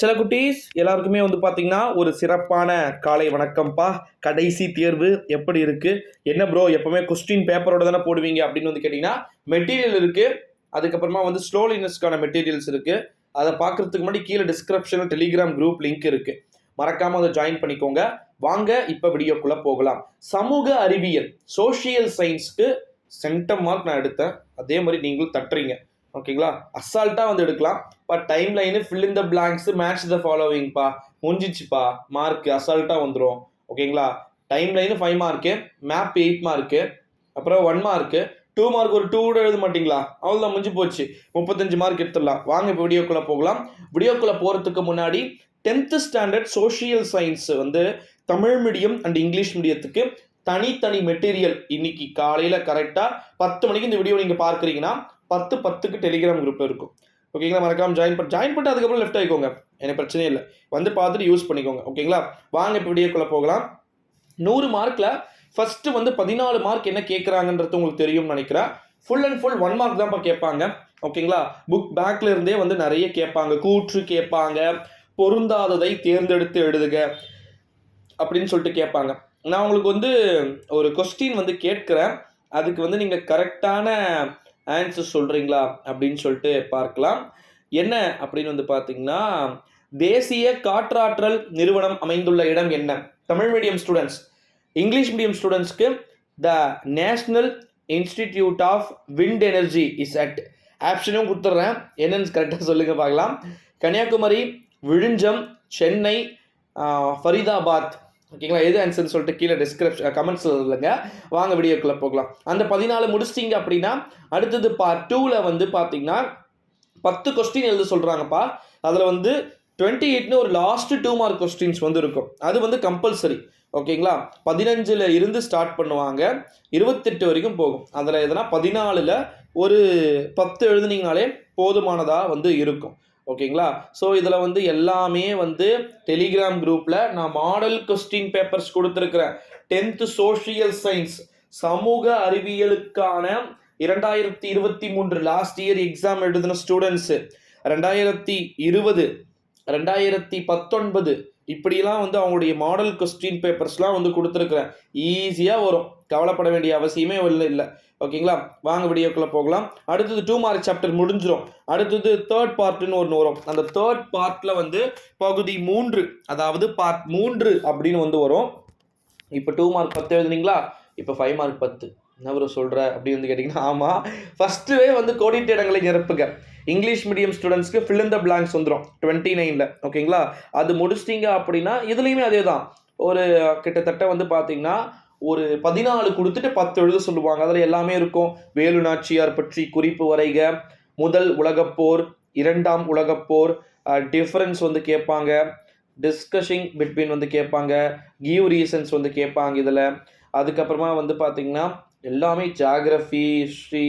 சில குட்டீஸ் எல்லாருக்குமே வந்து பார்த்தீங்கன்னா ஒரு சிறப்பான காலை வணக்கம்ப்பா. கடைசி தேர்வு எப்படி இருக்கு? என்ன ப்ரோ எப்பவுமே கொஸ்டின் பேப்பரோட தானே போடுவீங்க அப்படின்னு வந்து கேட்டிங்கன்னா, மெட்டீரியல் இருக்கு. அதுக்கப்புறமா வந்து ஸ்லோலினஸ்க்கான மெட்டீரியல்ஸ் இருக்கு. அதை பார்க்கறதுக்கு முன்னாடி கீழே டிஸ்கிரிப்ஷனில் டெலிகிராம் குரூப் லிங்க் இருக்கு. மறக்காம அதை ஜாயின் பண்ணிக்கோங்க. வாங்க இப்போ வீடியோக்குள்ள போகலாம். சமூக அறிவியல் சோஷியல் சயின்ஸ்க்கு சென்டம் மார்க் நான் எடுத்தேன். அதே மாதிரி நீங்களும் தட்டுறீங்க. ஓகேங்களா? அசால்ட்டாக வந்து எடுக்கலாம். But timeline fill in the blanks match the ஃபாலோவிங்ப்பா. முடிஞ்சிச்சுப்பா. மார்க் அசால்ட்டாக வந்துடும். ஓகேங்களா? Timeline 5 mark, map 8 mark, அப்புறம் 1 மார்க்கு, 2 மார்க் ஒரு 2 கூட எழுத மாட்டீங்களா? அவ்வளோதான், முடிஞ்சு போச்சு. 35 மார்க் எடுத்துடலாம். வாங்க இப்போ வீடியோக்குள்ளே போகலாம். வீடியோக்குள்ளே போகிறதுக்கு முன்னாடி 10th ஸ்டாண்டர்ட் சோஷியல் சயின்ஸ் வந்து தமிழ் மீடியம் அண்ட் இங்கிலீஷ் மீடியத்துக்கு தனித்தனி மெட்டீரியல் இன்னைக்கு காலையில் கரெக்டாக 10 மணிக்கு இந்த வீடியோ நீங்கள் பார்க்குறீங்கன்னா 10:10க்கு டெலிகிராம் குரூப் இருக்கும். ஓகேங்களா? மறக்காம ஜாயின் பண்ணிட்டு அதுக்கப்புறம் லெஃப்ட் ஆகிக்கோங்க. எனக்கு பிரச்சனையே இல்லை. வந்து பார்த்துட்டு யூஸ் பண்ணிக்கோங்க. ஓகேங்களா? வாங்க இப்போ வீடியோக்குள்ளே போகலாம். 100 மார்க்கில் ஃபஸ்ட்டு வந்து 14 மார்க் என்ன கேட்குறாங்கன்றது உங்களுக்கு தெரியும்னு நினைக்கிறேன். ஃபுல் அண்ட் ஃபுல் 1 மார்க் தான்ப்பா கேட்பாங்க. ஓகேங்களா? புக் பேக்ல இருந்தே வந்து நிறைய கேட்பாங்க. கூற்று கேட்பாங்க, பொருந்தாததை தேர்ந்தெடுத்து எழுதுக அப்படின்னு சொல்லிட்டு கேட்பாங்க. நான் உங்களுக்கு வந்து ஒரு கொஸ்டின் வந்து கேட்குறேன். அதுக்கு வந்து நீங்கள் கரெக்டான ஆன்சர் சொல்கிறீங்களா அப்படின்னு சொல்லிட்டு பார்க்கலாம். என்ன அப்படின்னு வந்து பார்த்தீங்கன்னா, தேசிய காற்றாற்றல் நிறுவனம் அமைந்துள்ள இடம் என்ன? Tamil medium students. English medium ஸ்டூடெண்ட்ஸ்க்கு the national institute of wind energy is at. ஆப்ஷனும் கொடுத்துட்றேன், என்னன்னு கரெக்டாக சொல்லுங்க பார்க்கலாம். கன்னியாகுமரி, விழுஞ்சம், சென்னை, ஃபரிதாபாத். ஓகேங்களா? எது ஆன்சர்னு சொல்லிட்டு கீழே டிஸ்கிரிப்ஷன் கமெண்ட்ஸில் இல்லைங்க. வாங்க வீடியோக்குள்ளே போகலாம். அந்த 14 முடிச்சிட்டிங்க அப்படின்னா அடுத்தது பார்ட் 2ல வந்து பார்த்தீங்கன்னா 10 கொஸ்டின் எழுத சொல்கிறாங்கப்பா. அதில் வந்து 28ன்னு ஒரு லாஸ்ட் 2 மார்க் கொஸ்டின்ஸ் வந்து இருக்கும். அது வந்து கம்பல்சரி. ஓகேங்களா? 15ல் இருந்து ஸ்டார்ட் பண்ணுவாங்க, 28 வரைக்கும் போகும். அதில் எதனா 14ல் ஒரு 10 எழுதுனீங்கனாலே போதுமானதாக வந்து இருக்கும். ஓகேங்களா? ஸோ இதில் வந்து எல்லாமே வந்து டெலிகிராம் குரூப்பில் நான் மாடல் கொஸ்டின் பேப்பர்ஸ் கொடுத்துருக்குறேன். 10th சோஷியல் சயின்ஸ் சமூக அறிவியலுக்கான 2023 லாஸ்ட் இயர் எக்ஸாம் எழுதின ஸ்டூடெண்ட்ஸு 2020, 2019 இப்படிலாம் வந்து அவங்களுடைய மாடல் கொஸ்டின் பேப்பர்ஸ்லாம் வந்து கொடுத்துருக்குறேன். ஈஸியாக வரும், கவலைப்பட வேண்டிய அவசியமே இல்லை. ஓகேங்களா? வாங்க வீடியோக்குள்ளே போகலாம். அடுத்தது 2 மார்க் சாப்டர் முடிஞ்சிடும். அடுத்தது 3rd பார்ட்னு ஒன்று வரும். அந்த 3rd பார்ட்டில் வந்து பகுதி 3, அதாவது பார்ட் 3 அப்படின்னு வந்து வரும். இப்போ 2 மார்க் 10 எழுதுனீங்களா? இப்போ 5 மார்க் 10. என்ன ப்ரோ சொல்கிற அப்படின்னு வந்து கேட்டிங்கன்னா, ஆமாம், ஃபஸ்ட்டுவே வந்து கோடிட்ட இடங்களை நிரப்புங்க. இங்கிலீஷ் மீடியம் ஸ்டூடெண்ட்ஸ்க்கு ஃபில் இன் த பிளாங்க்ஸ் வந்துடும் 29ல். ஓகேங்களா? அது முடிச்சிட்டிங்க அப்படின்னா இதுலேயுமே அதே தான். ஒரு கிட்டத்தட்ட வந்து பார்த்தீங்கன்னா ஒரு 14 கொடுத்துட்டு 10 எழுத சொல்லுவாங்க. அதில் எல்லாமே இருக்கும். வேலு நாச்சியார் பற்றி குறிப்பு வரைக, முதல் உலகப்போர், 2ஆம் உலகப்போர், டிஃபரன்ஸ் வந்து கேட்பாங்க, டிஸ்கஷிங் பிட்வீன் வந்து கேட்பாங்க, கிவ் ரீசன்ஸ் வந்து கேட்பாங்க இதில். அதுக்கப்புறமா வந்து பார்த்திங்கன்னா எல்லாமே ஜாகிரஃபி, ஹிஸ்ட்ரி,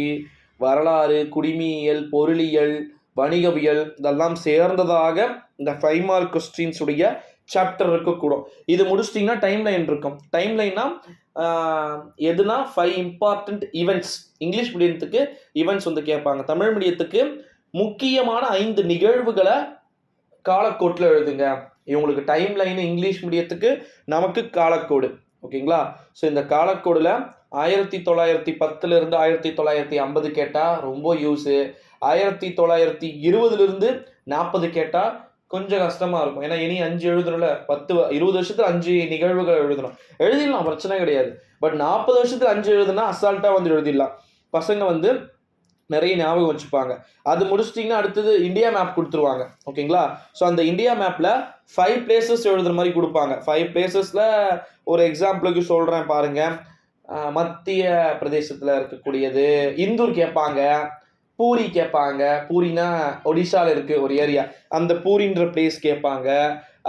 வரலாறு, குடிமியியல், பொருளியல், வணிகவியல் இதெல்லாம் சேர்ந்ததாக இந்த 5 மார்க் கொஸ்டின்ஸ் உடைய சாப்டர் இருக்கக்கூடும். இது முடிச்சிட்டிங்கன்னா டைம் லைன் இருக்கும். டைம் லைன்னா எதுனா 5 இம்பார்ட்டன்ட் ஈவெண்ட்ஸ். இங்கிலீஷ் மீடியத்துக்கு ஈவெண்ட்ஸ் வந்து கேட்பாங்க. தமிழ் மீடியத்துக்கு முக்கியமான 5 நிகழ்வுகளை காலக்கோட்டில் எழுதுங்க. இவங்களுக்கு டைம் லைனு இங்கிலீஷ் மீடியத்துக்கு, நமக்கு காலக்கோடு. ஓகேங்களா? ஸோ இந்த காலக்கோடில் 1910 1950 கேட்டால் ரொம்ப யூஸு. 1920 40 கேட்டால் கொஞ்சம் கஷ்டமாக இருக்கும். ஏன்னா இனி 5 எழுதணும்ல. 20 வருஷத்துல 5 நிகழ்வுகள் எழுதணும். எழுதிடலாம், பிரச்சனை கிடையாது. பட் 40 வருஷத்துல 5 எழுதுனா அசால்ட்டாக வந்து எழுதிடலாம். பசங்க வந்து நிறைய ஞாபகம் வச்சுப்பாங்க. அது முடிச்சிட்டிங்கன்னா அடுத்தது இந்தியா மேப் கொடுத்துருவாங்க. ஓகேங்களா? ஸோ அந்த இந்தியா மேப்பில் 5 பிளேசஸ் எழுதுகிற மாதிரி கொடுப்பாங்க. 5 பிளேசஸில் ஒரு எக்ஸாம்பிளுக்கு சொல்கிறேன் பாருங்கள். மத்திய பிரதேசத்தில் இருக்கக்கூடியது இந்தூர் கேட்பாங்க, பூரி கேட்பாங்க. பூரினா ஒடிசாவில் இருக்குது ஒரு ஏரியா, அந்த பூரின்ற பிளேஸ் கேட்பாங்க.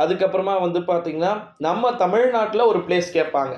அதுக்கப்புறமா வந்து பார்த்திங்கன்னா நம்ம தமிழ்நாட்டில் ஒரு பிளேஸ் கேட்பாங்க.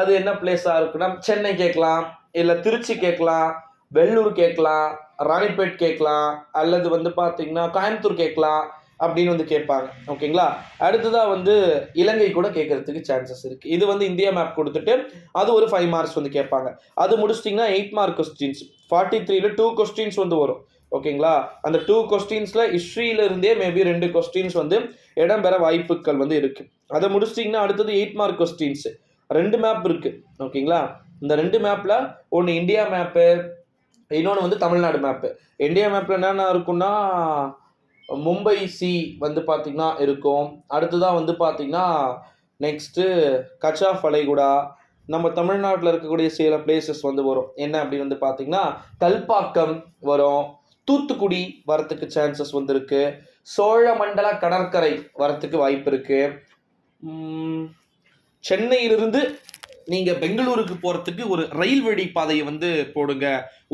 அது என்ன பிளேஸாக இருக்குன்னா சென்னை கேட்கலாம், இல்லை திருச்சி கேட்கலாம், வெள்ளூர் கேட்கலாம், ராணிப்பேட் கேட்கலாம், அல்லது வந்து பார்த்திங்கன்னா கோயம்புத்தூர் கேட்கலாம் அப்படின்னு வந்து கேட்பாங்க. ஓகேங்களா? அடுத்ததாக வந்து இலங்கை கூட கேட்கறதுக்கு சான்சஸ் இருக்குது. இது வந்து இந்தியா மேப் கொடுத்துட்டு அது ஒரு 5 மார்க்ஸ் வந்து கேட்பாங்க. அது முடிச்சிட்டிங்கன்னா 8 மார்க் கொஸ்டின்ஸ். 43ல் 2 கொஸ்டின்ஸ் வந்து வரும். ஓகேங்களா? அந்த 2 கொஸ்டின்ஸ்ல ஹிஸ்ட்ரியில இருந்தே மேபி 2 கொஸ்டின்ஸ் வந்து இடம்பெற வாய்ப்புகள் வந்து இருக்கு. அத முடிச்சிட்டீங்கன்னா அடுத்தது 8 மார்க் கொஸ்டின்ஸ். 2 மேப் இருக்கு. ஓகேங்களா? இந்த 2 மேப்ல ஒண்ணு இந்தியா மேப்பு, இன்னொன்னு வந்து தமிழ்நாடு மேப்பு. இந்தியா மேப்ல என்னென்ன இருக்கும்னா, மும்பை சி வந்து பார்த்தீங்கன்னா இருக்கும். அடுத்ததா வந்து பார்த்தீங்கன்னா, நெக்ஸ்ட்டு கச் ஆஃப் வளைகுடா, நம்ம தமிழ்நாட்டுல இருக்கக்கூடிய சில பிளேஸஸ் வந்து வரும். என்ன அப்படின்னு வந்து பார்த்தீங்கன்னா, கல்பாக்கம் வரும். தூத்துக்குடி வரத்துக்கு சான்சஸ் வந்து இருக்கு. சோழமண்டல கடற்கரை வரத்துக்கு வாய்ப்பு இருக்கு. சென்னையிலிருந்து நீங்க பெங்களூருக்கு போறதுக்கு ஒரு ரயில் வழி பாதையை வந்து போடுங்க.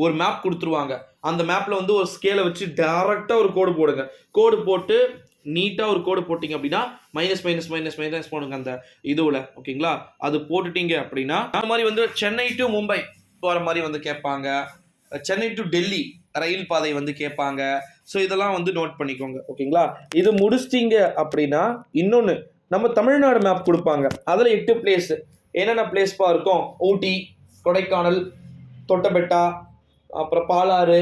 ஒரு மேப் கொடுத்துருவாங்க. அந்த மேப்ல வந்து ஒரு ஸ்கேலை வச்சு டைரக்டா ஒரு கோடு போடுங்க. கோடு போட்டு நீட்டா ஒரு கோடு போட்டீங்க அப்படின்னா மைனஸ் மைனஸ் மைனஸ் மைனஸ் போடுங்க அந்த இதுவில். ஓகேங்களா? அது போட்டுட்டீங்க அப்படின்னா அந்த மாதிரி வந்து சென்னை டு மும்பை போகிற மாதிரி வந்து கேட்பாங்க. சென்னை டு டெல்லி ரயில் பாதை வந்து கேட்பாங்க. ஸோ இதெல்லாம் வந்து நோட் பண்ணிக்கோங்க. ஓகேங்களா? இது முடிச்சிட்டிங்க அப்படின்னா இன்னொன்று நம்ம தமிழ்நாடு மேப் கொடுப்பாங்க. அதில் 8 பிளேஸ் என்னென்ன பிளேஸ்பா இருக்கும்? ஊட்டி, கொடைக்கானல், தொட்டபெட்டா, அப்புறம் பாலாறு,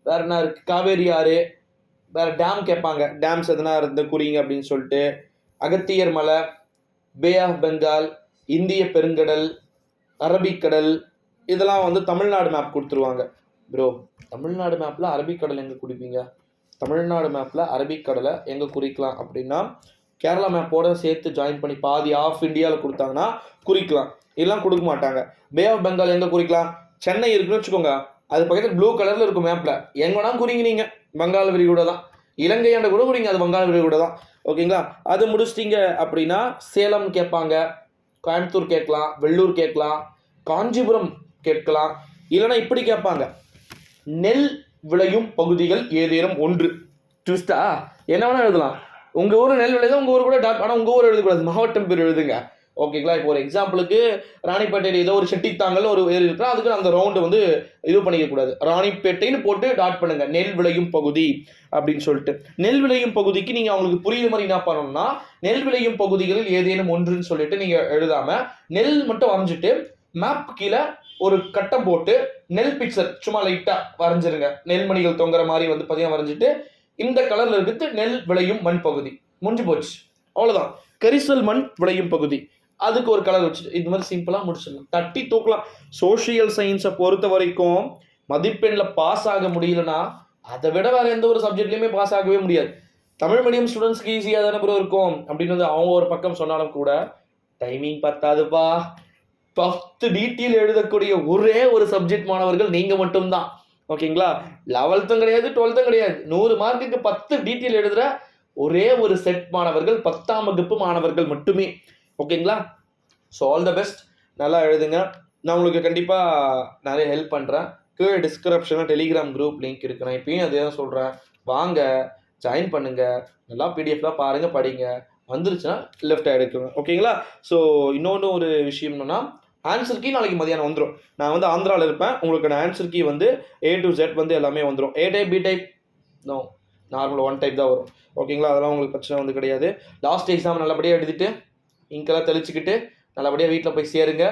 வேற என்ன இருக்கு? காவேரி ஆறு, வேற டேம் கேட்பாங்க. டேம்ஸ் எதனா இருந்து குறிங்க அப்படின்னு சொல்லிட்டு. அகத்தியர் மலை, பே ஆஃப் பெங்கால், இந்திய பெருங்கடல், அரபிக்கடல், இதெல்லாம் வந்து தமிழ்நாடு மேப் கொடுத்துருவாங்க. ப்ரோ, தமிழ்நாடு மேப்பில் அரபிக்கடல் எங்கே குறிப்பீங்க? தமிழ்நாடு மேப்பில் அரபிக்கடலை எங்கே குறிக்கலாம் அப்படின்னா, கேரளா மேப்போட சேர்த்து ஜாயின் பண்ணி பாதி ஆஃப் இந்தியாவில் கொடுத்தாங்கன்னா குறிக்கலாம். இதெல்லாம் கொடுக்க மாட்டாங்க. பே ஆஃப் பெங்கால் எங்கே குறிக்கலாம்? சென்னை இருக்குன்னு வச்சுக்கோங்க, அது பக்கத்தில் ப்ளூ கலரில் இருக்கும் மேப்பில். எங்கன்னா குறிங்க நீங்கள், வங்காள விரிகுடா தான். இலங்கையாண்ட கூட குறிங்க, அது வங்காள விரிகுடா தான். ஓகேங்களா? அது முடிச்சிட்டிங்க அப்படின்னா சேலம் கேட்பாங்க, கோயம்புத்தூர் கேட்கலாம், வெள்ளூர் கேட்கலாம், காஞ்சிபுரம் கேட்கலாம். இல்லைன்னா இப்படி கேட்பாங்க, நெல் விளையும் பகுதிகள் ஏதேனும் ஒன்று. ட்விஸ்டா என்ன வேணா எழுதலாம். உங்கள் ஊர் நெல் விளையுது, உங்கள் ஊர் கூட டாட், ஆனால் உங்கள் ஊர் எழுதக்கூடாது, மாவட்டம் பேர் எழுதுங்க. ஓகேங்களா? இப்போ ஒரு எக்ஸாம்பிளுக்கு ராணிப்பேட்டையில் ஏதோ ஒரு செட்டித்தாங்கல் ஒரு ஏரி இருக்குன்னா அதுக்கு அந்த ரவுண்டு வந்து இது பண்ணிக்கக்கூடாது. ராணிப்பேட்டைன்னு போட்டு டாட் பண்ணுங்க, நெல் விளையும் பகுதி அப்படின்னு சொல்லிட்டு. நெல் விளையும் பகுதிக்கு நீங்கள் அவங்களுக்கு புரியுற மாதிரி என்ன பண்ணணும்னா, நெல் விளையும் பகுதிகளில் ஏதேனும் ஒன்றுன்னு சொல்லிட்டு நீங்கள் எழுதாமல் நெல் மட்டும் வரைஞ்சிட்டு மேப் கீழே ஒரு கட்டம் போட்டு நெல் பிக்சர் சும்மா லைட்டாக வரைஞ்சிருங்க. நெல்மணிகள் தொங்குற மாதிரி வந்து பார்த்தீங்கன்னா வரைஞ்சிட்டு இந்த கலரில் இருக்கிறது நெல் விளையும் மண் பகுதி. முடிஞ்சு போச்சு, அவ்வளோதான். கரிசல் மண் விளையும் பகுதி, அதுக்கு ஒரு கலர் வச்சுட்டு இது மாதிரி சிம்பிளாக முடிச்சிடலாம், தட்டி தூக்கலாம். சோஷியல் சயின்ஸை பொறுத்த வரைக்கும் மதிப்பெண்ணில் பாஸ் ஆக முடியலன்னா அதை விட வேறு எந்த ஒரு சப்ஜெக்ட்லையுமே பாஸ் ஆகவே முடியாது. தமிழ் மீடியம் ஸ்டூடெண்ட்ஸ்க்கு ஈஸியாக தானே ப்ரோ இருக்கும் அப்படின்னு வந்து அவங்க ஒரு பக்கம் சொன்னாலும் கூட டைமிங் பத்தாதுப்பா. 10 டீட்டெயில் எழுதக்கூடிய ஒரே ஒரு சப்ஜெக்ட் மாணவர்கள் நீங்கள் மட்டும்தான். ஓகேங்களா? 11ம் கிடையாது, 12ம் கிடையாது. 100 மார்க்குக்கு 10 டீட்டெயில் எழுதுகிற ஒரே ஒரு செட் மாணவர்கள் 10ஆம் வகுப்பு மாணவர்கள் மட்டுமே. ஓகேங்களா? ஸோ ஆல் த பெஸ்ட், நல்லா எழுதுங்க. நான் உங்களுக்கு கண்டிப்பாக நிறைய ஹெல்ப் பண்ணுறேன். கீழே டிஸ்கிரிப்ஷனில் டெலிகிராம் குரூப் லிங்க் இருக்கு. நான் இப்பயும் அதே தான் சொல்கிறேன், வாங்க ஜாயின் பண்ணுங்கள், நல்லா பிடிஎஃப்லாம் பாருங்கள், படிங்க. வந்துருச்சுன்னா லெஃப்ட் எடுக்குங்க. ஓகேங்களா? ஸோ இன்னொன்று ஒரு விஷயம் என்னன்னா, ஆன்சர் கீ நாளைக்கு மதியானம் வந்துடும். நான் வந்து ஆந்திராவில் இருப்பேன். உங்களுக்கு நான் ஆன்சர் கீ வந்து A to Z வந்து எல்லாமே வந்துடும். A type, B type no, normal 1 type தான் வரும். ஓகேங்களா? அதெல்லாம் உங்களுக்கு பிரச்சனை வந்து கிடையாது. லாஸ்ட் எக்ஸாம் நல்லபடியாக எழுதிட்டு இங்கெல்லாம் தெளிச்சுக்கிட்டு நல்லபடியாக வீட்டில் போய் சேருங்க.